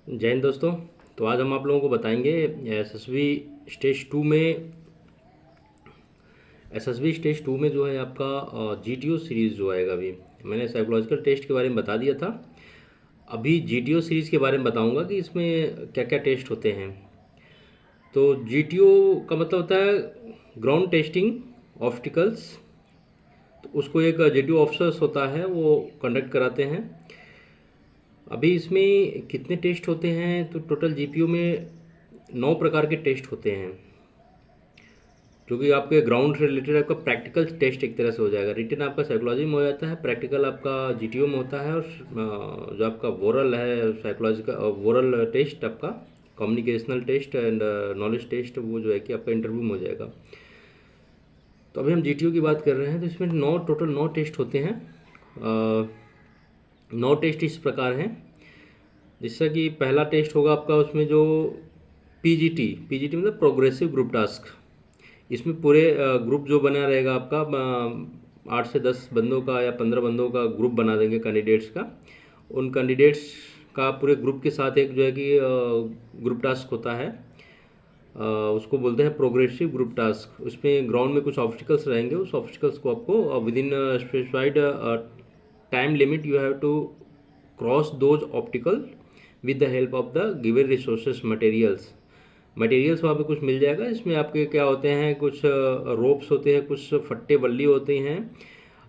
जय हिंद दोस्तों। तो आज हम आप लोगों को बताएंगे एसएसबी स्टेज टू में एसएसबी स्टेज टू में जो है आपका जीटीओ सीरीज़ जो आएगा। अभी मैंने साइकोलॉजिकल टेस्ट के बारे में बता दिया था। अभी जीटीओ सीरीज़ के बारे में बताऊंगा कि इसमें क्या क्या टेस्ट होते हैं। तो जीटीओ का मतलब होता है ग्राउंड टेस्टिंग ऑब्स्टिकल्स। तो उसको एक जीटीओ ऑफिसर्स होता है वो कंडक्ट कराते हैं। अभी इसमें कितने टेस्ट होते हैं, तो टोटल जीपीओ में 9 प्रकार के टेस्ट होते हैं, जो कि आपके ग्राउंड से रिलेटेड आपका प्रैक्टिकल टेस्ट एक तरह से हो जाएगा। रिटन आपका साइकोलॉजी में हो जाता है, प्रैक्टिकल आपका जीटीओ में होता है, और जो आपका वोरल है साइकोलॉजिकल वोरल टेस्ट आपका communicational test and knowledge test वो जो है कि आपका इंटरव्यू में हो जाएगा। तो अभी हम जीटीओ की बात कर रहे हैं। तो इसमें टोटल 9 टेस्ट होते हैं। 9 टेस्ट इस प्रकार हैं, जिससे कि पहला टेस्ट होगा आपका उसमें जो पीजीटी मतलब प्रोग्रेसिव ग्रुप टास्क। इसमें पूरे ग्रुप जो बना रहेगा आपका 8 से 10 बंदों का या 15 बंदों का ग्रुप बना देंगे कैंडिडेट्स का। उन कैंडिडेट्स का पूरे ग्रुप के साथ एक जो है कि ग्रुप टास्क होता है, उसको बोलते हैं प्रोग्रेसिव ग्रुप टास्क। उसमें ग्राउंड में कुछ ऑब्स्टिकल्स रहेंगे, उस ऑब्स्टिकल्स को आपको within specified time limit you have to cross those optical with the help of the given resources materials वहाँ पे कुछ मिल जाएगा। इसमें आपके क्या होते हैं, कुछ रोप्स होते हैं, कुछ फट्टे बल्ली होते हैं,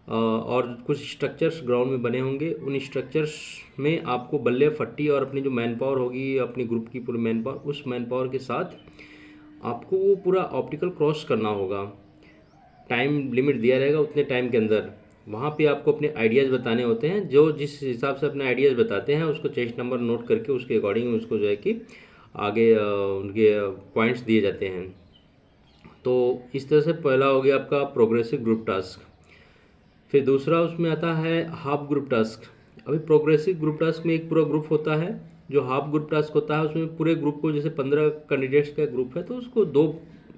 और कुछ स्ट्रक्चर्स ग्राउंड में बने होंगे। उन स्ट्रक्चर्स में आपको बल्ले फट्टी और अपनी जो मैन पावर होगी अपनी ग्रुप की पूरी मैन पावर, उस मैन पावर के साथ आपको वो पूरा ऑप्टिकल क्रॉस करना होगा। टाइम लिमिट दिया रहेगा, उतने टाइम के अंदर वहाँ पे आपको अपने आइडियाज़ बताने होते हैं। जो जिस हिसाब से अपने आइडियाज़ बताते हैं उसको चेस्ट नंबर नोट करके उसके अकॉर्डिंग उसको जो है कि आगे उनके पॉइंट्स दिए जाते हैं। तो इस तरह से पहला हो गया आपका प्रोग्रेसिव ग्रुप टास्क। फिर दूसरा उसमें आता है हाफ ग्रुप टास्क। अभी प्रोग्रेसिव ग्रुप टास्क में एक पूरा ग्रुप होता है। जो हाफ ग्रुप टास्क होता है उसमें पूरे ग्रुप को, जैसे 15 कैंडिडेट्स का ग्रुप है तो उसको दो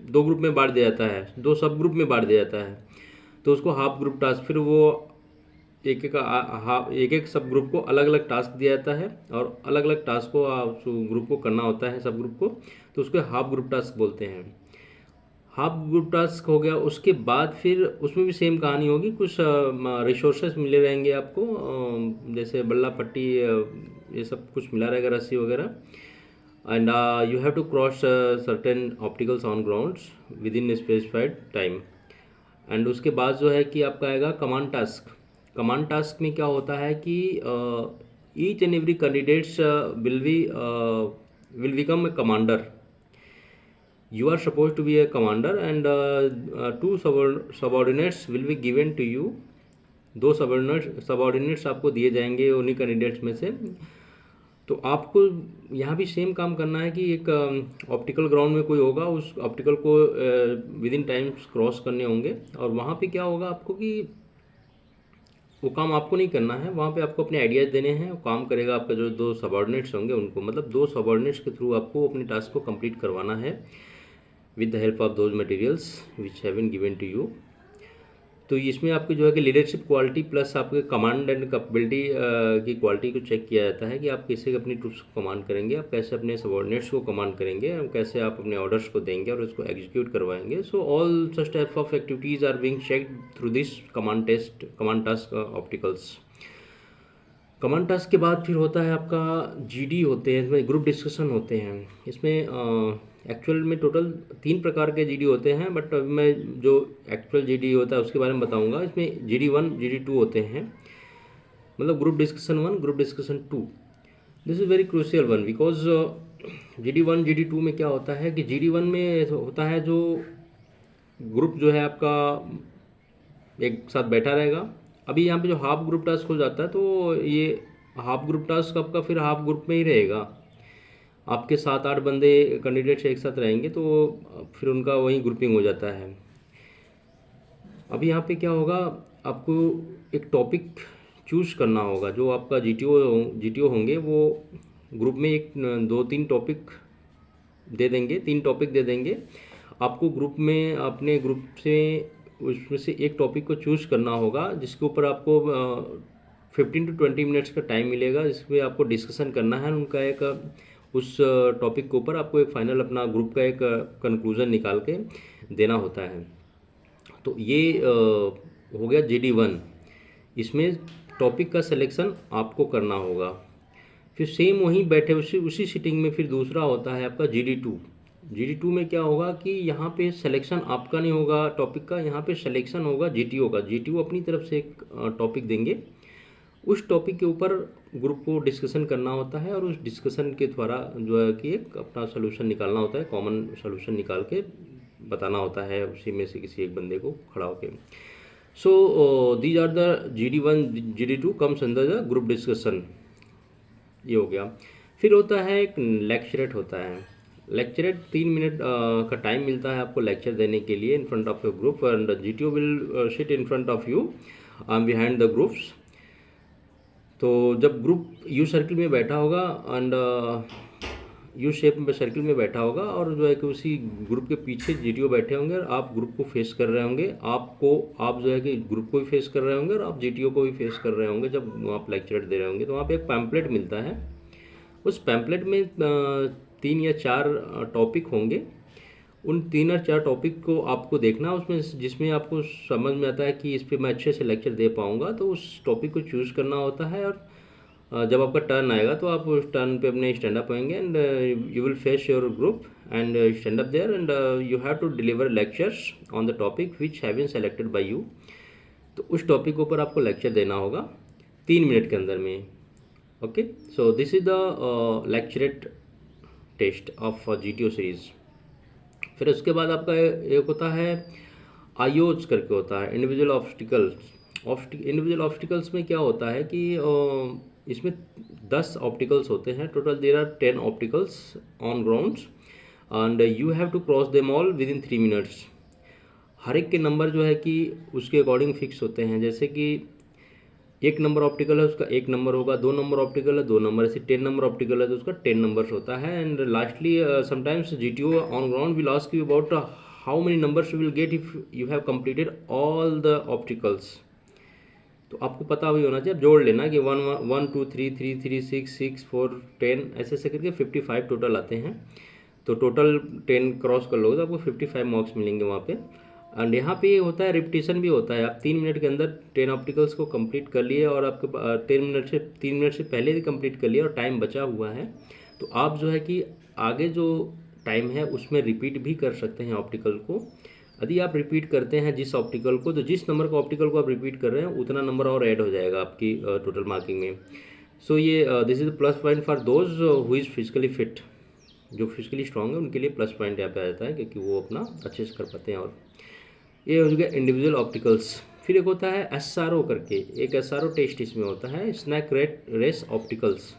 दो ग्रुप में बांट दिया जाता है, 2 सब ग्रुप में बांट दिया जाता है। तो उसको हाफ ग्रुप टास्क, फिर वो एक एक सब ग्रुप को अलग अलग टास्क दिया जाता है और अलग अलग टास्क को उस ग्रुप को करना होता है सब ग्रुप को। तो उसको हाफ ग्रुप टास्क बोलते हैं। हाफ ग्रुप टास्क हो गया, उसके बाद फिर उसमें भी सेम कहानी होगी। कुछ रिसोर्सेस मिले रहेंगे आपको, जैसे बल्ला पट्टी, ये सब कुछ मिला रहेगा, रस्सी वगैरह। And you have to cross certain opticals on grounds within specified time. And उसके बाद जो है कि आपका आएगा कमांड टास्क। कमांड टास्क में क्या होता है कि each and every candidates will become a commander. You are supposed to be a commander, and 2 subordinates will be given to you. 2 subordinates आपको दिए जाएंगे उन्हीं कैंडिडेट्स में से। तो आपको यहाँ भी सेम काम करना है कि एक ऑप्टिकल ग्राउंड में कोई होगा, उस ऑप्टिकल को विद इन टाइम क्रॉस करने होंगे। और वहाँ पे क्या होगा आपको कि वो काम आपको नहीं करना है, वहाँ पे आपको अपने आइडियाज़ देने हैं। वो काम करेगा आपका जो 2 सबॉर्डिनेट्स होंगे उनको, मतलब 2 सबॉर्डिनेट्स के थ्रू आपको अपने टास्क को कंप्लीट करवाना है with the help of those materials which have been given to you। तो इसमें आपकी जो है कि लीडरशिप क्वालिटी प्लस आपके कमांड एंड कैपेबिलिटी की क्वालिटी को चेक किया जाता है कि आप कैसे अपनी ट्रूप्स को कमांड करेंगे, आप कैसे अपने सबॉर्डिनेट्स को कमांड करेंगे, कैसे आप अपने ऑर्डर्स को देंगे और उसको एग्जीक्यूट करवाएंगे। So all such type of activities are being checked through this command task opticals. Command task के बाद फिर होता है आपका जीडी होते हैं, इसमें ग्रुप डिस्कशन होते हैं। इसमें एक्चुअल में टोटल 3 प्रकार के जीडी होते हैं, बट अभी मैं जो एक्चुअल जीडी होता है उसके बारे में बताऊंगा। इसमें जीडी 1 जीडी 2 होते हैं, मतलब group discussion 1 group discussion 2। This is very crucial one because GD 1 GD 2 में क्या होता है कि जीडी 1 में होता है जो ग्रुप जो है आपका एक साथ बैठा रहेगा। अभी यहाँ पे जो हाफ ग्रुप टास्क हो जाता है तो ये हाफ ग्रुप टास्क आपका फिर हाफ ग्रुप में ही रहेगा। आपके 7-8 बंदे कैंडिडेट्स एक साथ रहेंगे तो फिर उनका वही ग्रुपिंग हो जाता है। अभी यहाँ पे क्या होगा, आपको एक टॉपिक चूज करना होगा। जो आपका जीटीओ होंगे वो ग्रुप में एक 2-3 टॉपिक दे देंगे, 3 टॉपिक दे देंगे आपको। ग्रुप में अपने ग्रुप से उसमें से एक टॉपिक को चूज करना होगा जिसके ऊपर आपको 15 to 20 मिनट्स का टाइम मिलेगा, इसमें आपको डिस्कशन करना है उनका एक उस टॉपिक के ऊपर आपको एक फाइनल अपना ग्रुप का एक कंक्लूजन निकाल के देना होता है। तो ये हो गया GD1। इसमें टॉपिक का सिलेक्शन आपको करना होगा। फिर सेम वहीं बैठे उसी सीटिंग में फिर दूसरा होता है आपका GD2। GD2 में क्या होगा कि यहाँ पे सिलेक्शन आपका नहीं होगा टॉपिक का, यहाँ पे सिलेक्शन होगा GTO का। GTO अपनी तरफ से एक टॉपिक देंगे, उस टॉपिक के ऊपर ग्रुप को डिस्कशन करना होता है और उस डिस्कशन के द्वारा जो है कि एक अपना सोल्यूशन निकालना होता है, कॉमन सोल्यूशन निकाल के बताना होता है उसी में से किसी एक बंदे को खड़ा होके। So these are the GD1 GD2 comes under the group discussion. ये हो गया। फिर होता है एक लेक्चरेट होता है। लेक्चरेट 3 मिनट का टाइम मिलता है आपको लेक्चर देने के लिए इन front of your group, and GTO will sit in front of you behind the groups. तो जब ग्रुप यू सर्किल में बैठा होगा एंड यू शेप में सर्किल में बैठा होगा और जो है कि उसी ग्रुप के पीछे GTO बैठे होंगे और आप ग्रुप को फेस कर रहे होंगे, आप जो है कि ग्रुप को भी फेस कर रहे होंगे और आप GTO को भी फेस कर रहे होंगे जब आप लेक्चर दे रहे होंगे। तो वहाँ पे एक पैम्पलेट मिलता है, उस पैम्पलेट में 3 या 4 टॉपिक होंगे। उन 3 और 4 टॉपिक को आपको देखना, उसमें जिसमें आपको समझ में आता है कि इस पर मैं अच्छे से लेक्चर दे पाऊँगा तो उस टॉपिक को चूज़ करना होता है। और जब आपका टर्न आएगा तो आप उस टर्न पे अपने स्टैंड अप होंगे and you will face your group and stand up there and you have to deliver lectures on the topic which have been selected by you. तो उस टॉपिक के ऊपर आपको लेक्चर देना होगा 3 मिनट के अंदर में। Okay, so this is the lecturette test of GTO series. फिर उसके बाद आपका एक होता है IOs करके होता है, इंडिविजुअल ऑब्स्टिकल्स। इंडिविजुअल ऑब्स्टिकल्स में क्या होता है कि इसमें 10 ऑप्टिकल्स होते हैं टोटल। There are 10 obstacles on grounds and you have to cross them all within 3 minutes. हर एक के नंबर जो है कि उसके अकॉर्डिंग फिक्स होते हैं। जैसे कि 1 नंबर ऑप्टिकल है उसका 1 नंबर होगा, 2 नंबर ऑप्टिकल है 2 नंबर, ऐसे 10 नंबर ऑप्टिकल है तो उसका 10 नंबर्स होता है। And lastly sometimes GTO on ground will ask you about how many numbers you will get if you have completed all the opticals. तो आपको पता भी होना चाहिए, आप जोड़ लेना कि 1 1 2 3 3 3 6 6 4 10 ऐसे ऐसे करके 55 टोटल आते हैं। तो टोटल 10 क्रॉस कर लोगे तो आपको 55 मार्क्स मिलेंगे वहाँ पे। एंड यहाँ पे होता है रिपीटिशन भी होता है। आप 3 मिनट के अंदर 10 ऑप्टिकल्स को कंप्लीट कर लिए और आपके 3 मिनट से पहले भी कंप्लीट कर लिया और टाइम बचा हुआ है, तो आप जो है कि आगे जो टाइम है उसमें रिपीट भी कर सकते हैं ऑप्टिकल को। यदि आप रिपीट करते हैं जिस ऑप्टिकल को, तो जिस नंबर का ऑप्टिकल को आप रिपीट कर रहे हैं उतना नंबर और ऐड हो जाएगा आपकी टोटल मार्किंग में। सो ये this is plus point for those who is physically fit. जो फिजिकली स्ट्रांग है उनके लिए प्लस पॉइंट यहाँ पे आ जाता है क्योंकि वो अपना अच्छे से कर पाते हैं। और ये हो गया इंडिविजुअल ऑप्टिकल्स। फिर एक होता है SRO करके, एक SRO टेस्ट इसमें होता है, snake race opticals.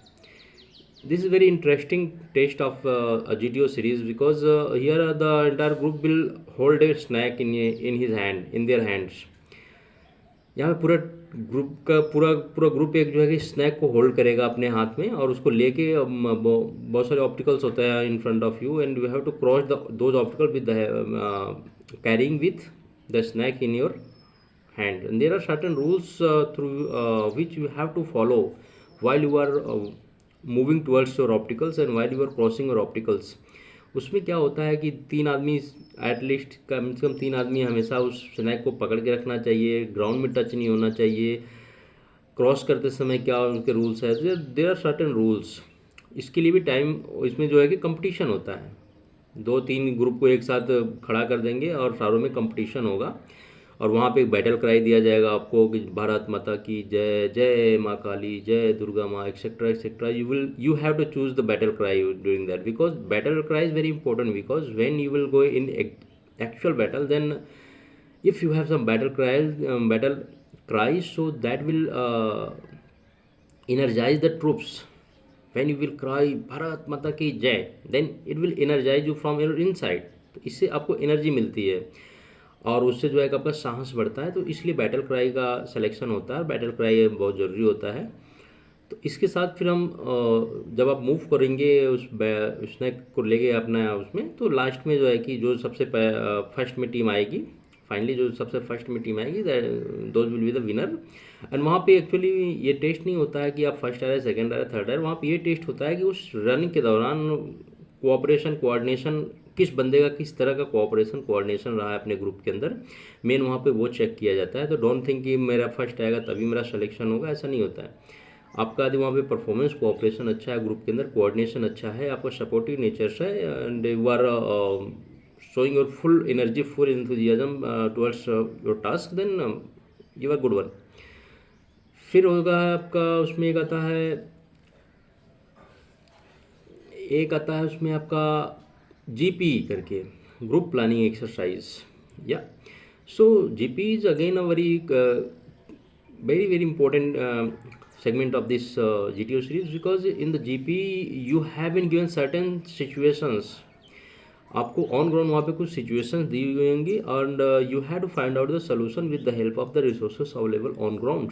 This is very interesting test of a GTO series because here the entire group will hold a snack in his hand, in their hands। यहाँ पे पूरा ग्रुप का पूरा ग्रुप एक जो है कि स्नैक को होल्ड करेगा अपने हाथ में और उसको लेके बहुत सारे ऑप्टिकल्स होते हैं in front of you and you have to cross those optical with carrying with the snake in your hand, and there are certain rules through which you have to follow while you are moving towards your opticals and while you are crossing your opticals। उसमें क्या होता है कि 3 आदमी at least कम से कम 3 आदमी हमेशा उस स्नैक को पकड़ के रखना चाहिए, ग्राउंड में टच नहीं होना चाहिए। क्रॉस करते समय क्या उनके रूल्स है, देयर आर सर्टेन रूल्स। इसके लिए भी टाइम इसमें जो है कि कंपटीशन होता है। 2-3 ग्रुप को एक साथ खड़ा कर देंगे और सारों में कंपटीशन होगा और वहाँ पे एक बैटल क्राई दिया जाएगा आपको कि भारत माता की जय, जय माँ काली, जय दुर्गा माँ, etcetera etcetera. you have to choose the battle cry during that because battle cry is very important because when you will go in actual battle, then if you have some battle cries so that will energize the troops। when you will cry Bharat माता की जय, then it will energize you from your inside। तो इससे आपको energy मिलती है और उससे जो है कि आपका साहस बढ़ता है। तो इसलिए बैटल क्राई का सिलेक्शन होता है, बैटल क्राई बहुत ज़रूरी होता है। तो इसके साथ फिर हम जब आप मूव करेंगे उस स्नैक को लेके अपना उसमें, तो लास्ट में जो है कि जो सबसे फर्स्ट में टीम आएगी, फाइनली जो सबसे फर्स्ट में टीम आएगी those will be the winner. And वहाँ पे एक्चुअली ये टेस्ट नहीं होता है कि आप फर्स्ट आए सेकंड आए थर्ड आए, वहाँ पे ये टेस्ट होता है कि उस रनिंग के दौरान कोऑपरेशन कोऑर्डिनेशन किस बंदे का किस तरह का कोऑपरेशन कोऑर्डिनेशन रहा है अपने ग्रुप के अंदर, मेन वहाँ पे वो चेक किया जाता है। तो डोंट थिंक कि मेरा फर्स्ट आएगा तभी मेरा सिलेक्शन होगा, ऐसा नहीं होता है। आपका यदि वहाँ पे परफॉर्मेंस कोऑपरेशन अच्छा है, ग्रुप के अंदर कोऑर्डिनेशन अच्छा है, आपका सपोर्टिव नेचर है and you are showing your full energy, full enthusiasm towards your task, then you are good one. फिर होगा आपका उसमें एक आता है उसमें आपका जीपी करके, ग्रुप प्लानिंग एक्सरसाइज। या so GP is again a very very important segment of this GTO series, because in the GP you have been given certain situations, आपको ऑन ग्राउंड वहाँ पे कुछ सिचुएशंस दी हुई होंगी and you have to find out the solution with the help of the resources available on ground.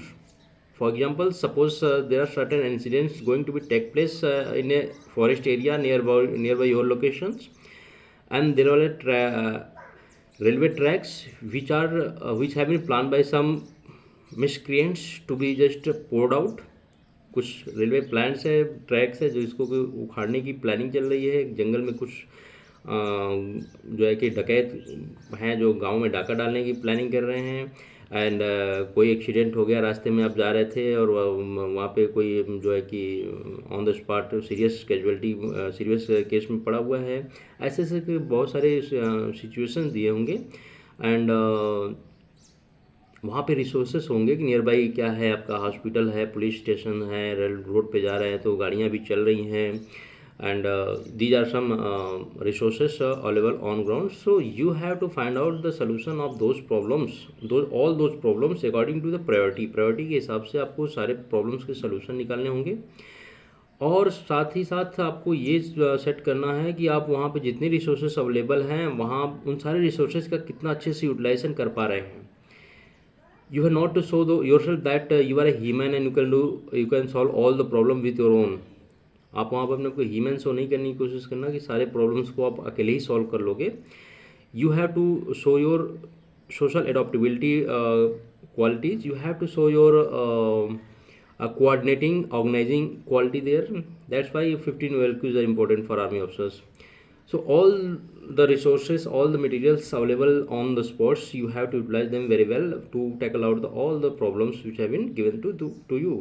For example, suppose there are certain incidents going to be take place in a forest area near by your locations, and there are railway tracks which have been planned by some miscreants to be just poured out। कुछ railway plants है, tracks है जो इसको उखाड़ने की planning चल रही है। जंगल में कुछ जो है कि डकैत हैं जो गांव में डाका डालने की प्लानिंग कर रहे हैं। एंड कोई एक्सीडेंट हो गया, रास्ते में आप जा रहे थे और वहाँ पे कोई जो है कि on the spot serious casualty serious case में पड़ा हुआ है। ऐसे ऐसे बहुत सारे सिचुएशंस दिए होंगे एंड वहाँ पे रिसोर्सेस होंगे कि नियर बाई क्या है, आपका हॉस्पिटल है, पुलिस स्टेशन है, रेल रोड पे जा रहे हैं तो गाड़ियाँ भी चल रही हैं and these are some resources available on ground. So you have to find out the solution of those problems, all those problems according to the priority के हिसाब से आपको सारे problems के solution निकालने होंगे। और साथ ही साथ आपको ये सेट करना है कि आप वहाँ पे जितने रिसोर्सेज अवेलेबल हैं वहाँ उन सारे रिसोर्सेज का कितना अच्छे से यूटिलाइजेशन कर पा रहे हैं। You have not to show yourself that you are a he-man and you can solve all the problem with your own। आप वहाँ पर अपने को हीमैन शो नहीं करने की कोशिश करना कि सारे प्रॉब्लम्स को आप अकेले ही सॉल्व कर लोगे। You have to show your social adaptability qualities, you have to show your coordinating organizing quality there। that's why 15 OLQs are important for army officers। so all the resources, all the materials available on the spots, you have to utilize them very well to tackle out all the problems which have been given to you।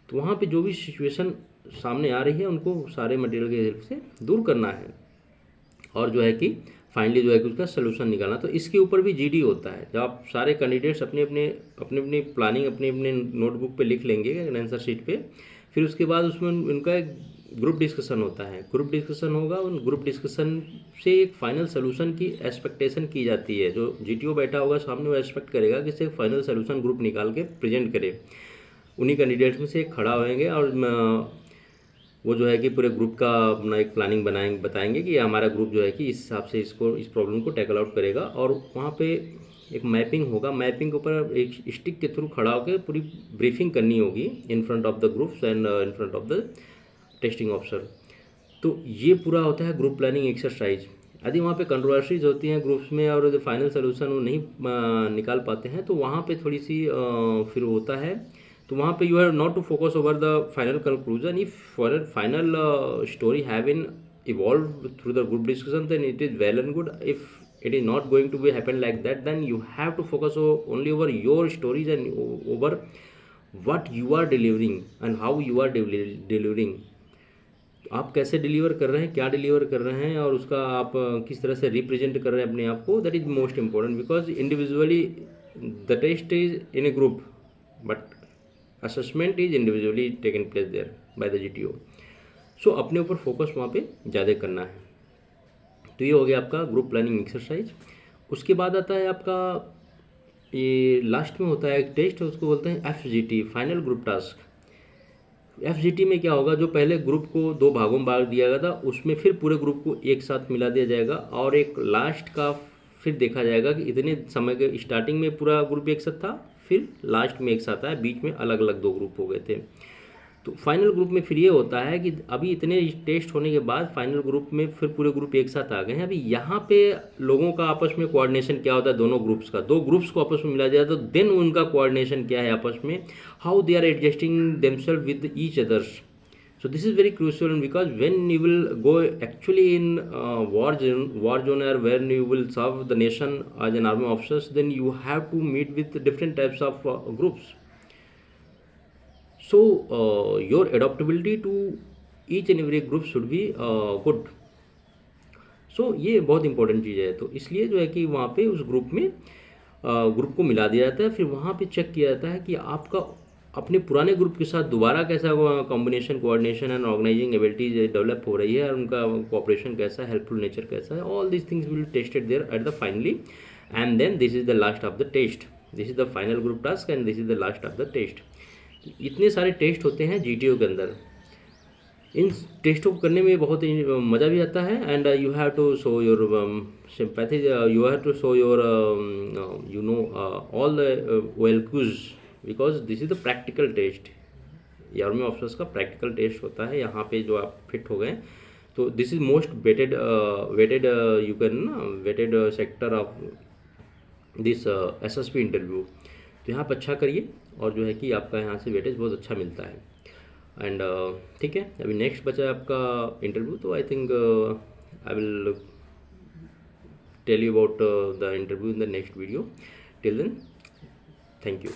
तो वहाँ पे जो भी situation सामने आ रही है उनको सारे मटेरियल के हेल्प से दूर करना है और जो है कि फाइनली जो है कि उसका सोल्यूशन निकालना। तो इसके ऊपर भी जीडी होता है। जब आप सारे कैंडिडेट्स अपने अपने प्लानिंग अपने नोटबुक पे लिख लेंगे आंसर शीट पे, फिर उसके बाद उसमें उनका एक ग्रुप डिस्कशन होता है। ग्रुप डिस्कशन होगा, उन ग्रुप डिस्कशन से एक फाइनल सोल्यूशन की एक्सपेक्टेशन की जाती है। जो जीटीओ बैठा होगा सामने वो एक्सपेक्ट करेगा कि इससे फाइनल सोल्यूशन ग्रुप निकाल के प्रेजेंट करे। उन्हीं कैंडिडेट्स में से एक खड़ा होएंगे और वो जो है कि पूरे ग्रुप का अपना एक प्लानिंग बताएंगे कि हमारा ग्रुप जो है कि इस हिसाब से इस प्रॉब्लम को टैकल आउट करेगा। और वहाँ पे एक मैपिंग होगा, मैपिंग के ऊपर एक स्टिक के थ्रू खड़ा होकर पूरी ब्रीफिंग करनी होगी इन front of the groups and in front of the testing officer. तो ये पूरा होता है ग्रुप प्लानिंग एक्सरसाइज। यदि वहाँ पे कंट्रोवर्सीज होती हैं ग्रुप्स में और जो फाइनल सोल्यूशन वो नहीं निकाल पाते हैं तो वहाँ पे थोड़ी सी फिर होता है। तो वहाँ पे you have not to focus over the final conclusion. If for final story have been evolve through the group discussion then it is well and good. If it is not going to be happen like that, then you have to focus only over your stories and over what you are delivering and how you are delivering। आप कैसे deliver कर रहे हैं, क्या deliver कर रहे हैं और उसका आप किस तरह से रिप्रेजेंट कर रहे हैं अपने आप को, that is most important. Because individually the test is in a group but assessment is individually taken place there by the GTO. So अपने ऊपर फोकस वहाँ पे ज़्यादा करना है। तो ये हो गया आपका ग्रुप प्लानिंग एक्सरसाइज। उसके बाद आता है आपका ये लास्ट में होता है एक टेस्ट, उसको बोलते हैं FGT, final group task. FGT में क्या होगा, जो पहले ग्रुप को 2 भागों में बांट दिया गया था उसमें फिर पूरे ग्रुप को एक साथ मिला दिया जाएगा और एक लास्ट का फिर देखा जाएगा कि इतने समय के स्टार्टिंग में पूरा ग्रुप एक साथ था, फिर लास्ट में एक साथ आया, बीच में अलग अलग 2 ग्रुप हो गए थे। तो फाइनल ग्रुप में फिर ये होता है कि अभी इतने टेस्ट होने के बाद फाइनल ग्रुप में फिर पूरे ग्रुप एक साथ आ गए हैं। अभी यहाँ पे लोगों का आपस में कोऑर्डिनेशन क्या होता है, दोनों ग्रुप्स का, दो ग्रुप्स को आपस में मिला जाए तो देन उनका कोऑर्डिनेशन क्या है आपस में, how they are adjusting themselves with each others. So this is very crucial because when you will go actually in war zone or when you will serve the nation as an army officers, then you have to meet with different types of groups. So your adaptability to each and every group should be good. So ये बहुत important चीज़ है. तो इसलिए जो है कि वहाँ पे उस ग्रुप में ग्रुप को मिला दिया जाता है. फिर वहाँ पे चेक किया जाता है कि आपका अपने पुराने ग्रुप के साथ दोबारा कैसा combination, coordination and organising abilities develop हो रही है और उनका कोऑपरेशन कैसा है, हेल्पफुल नेचर कैसा है. All these things will tested there at the finally and then this is the last of the test. This is the final group task and this is the last of the test. इतने सारे test होते हैं GTO के अंदर. इन टेस्टों को करने में बहुत ही मज़ा भी आता है and you have to show your sympathy, you have to show your you know all the values because this is the practical test. ये आर्मी ऑफिसर्स का प्रैक्टिकल टेस्ट होता है. यहाँ पे जो आप फिट हो गए तो this is most weighted you can weighted sector of this SSP interview. तो यहाँ पर अच्छा करिए और जो है कि आपका यहाँ से वेटेज बहुत अच्छा मिलता है. एंड ठीक है, अभी नेक्स्ट बचा है आपका इंटरव्यू. तो I think I will tell you about the interview in the next video. Till then, thank you.